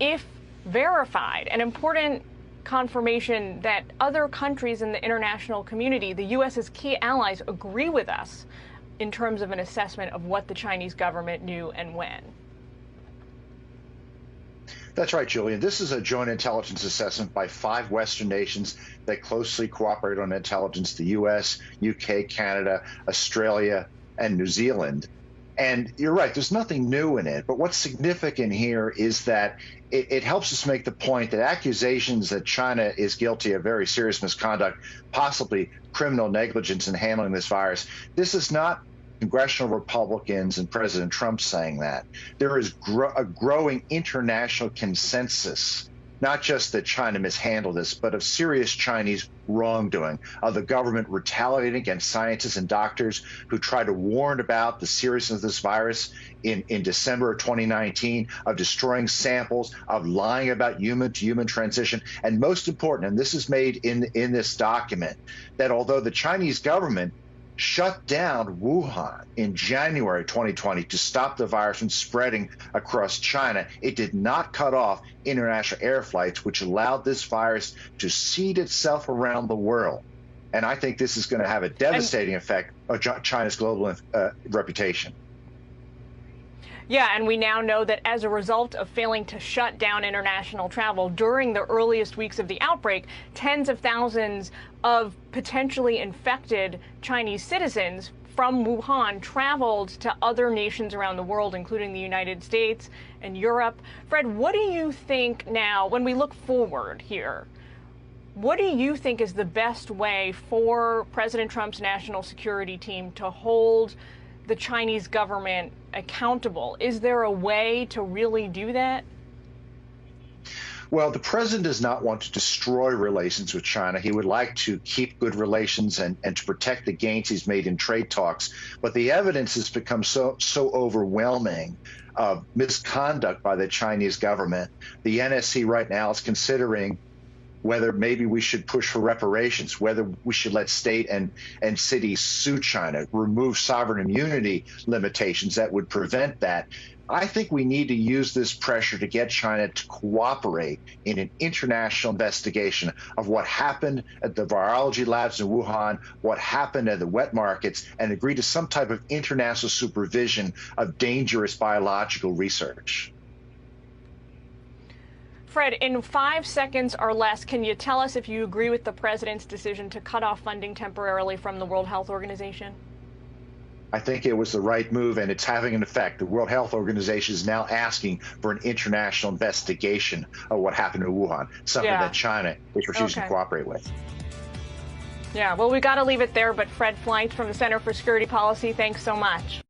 if verified, an important confirmation that other countries in the international community, the U.S.'s key allies, agree with us in terms of an assessment of what the Chinese government knew and when. That's right, Julian. This is a joint intelligence assessment by 5 Western nations that closely cooperate on intelligence: the U.S., UK, Canada, Australia, and New Zealand. And you're right, there's nothing new in it. But what's significant here is that it helps us make the point that accusations that China is guilty of very serious misconduct, possibly criminal negligence in handling this virus, this is not congressional Republicans and President Trump saying that. There is a growing international consensus, not just that China mishandled this, but of serious Chinese wrongdoing, of the government retaliating against scientists and doctors who tried to warn about the seriousness of this virus in December of 2019, of destroying samples, of lying about human-to-human transition. And most important, and this is made in this document, that although the Chinese government shut down Wuhan in January 2020 to stop the virus from spreading across China, it did not cut off international air flights, which allowed this virus to seed itself around the world. And I think this is going to have a devastating effect on China's global reputation. Yeah, and we now know that as a result of failing to shut down international travel during the earliest weeks of the outbreak, tens of thousands of potentially infected Chinese citizens from Wuhan traveled to other nations around the world, including the United States and Europe. Fred, what do you think now, when we look forward here, what do you think is the best way for President Trump's national security team to hold the Chinese government accountable? Is there a way to really do that? Well, the president does not want to destroy relations with China. He would like to keep good relations and to protect the gains he's made in trade talks. But the evidence has become so overwhelming of misconduct by the Chinese government. The NSC right now is considering whether maybe we should push for reparations, whether we should let state and cities sue China, remove sovereign immunity limitations that would prevent that. I think we need to use this pressure to get China to cooperate in an international investigation of what happened at the virology labs in Wuhan, what happened at the wet markets, and agree to some type of international supervision of dangerous biological research. Fred, in 5 seconds or less, can you tell us if you agree with the president's decision to cut off funding temporarily from the World Health Organization? I think it was the right move, and it's having an effect. The World Health Organization is now asking for an international investigation of what happened in Wuhan, something that China is refusing to cooperate with. Yeah, well, we got to leave it there, but Fred Fleitz from the Center for Security Policy, thanks so much.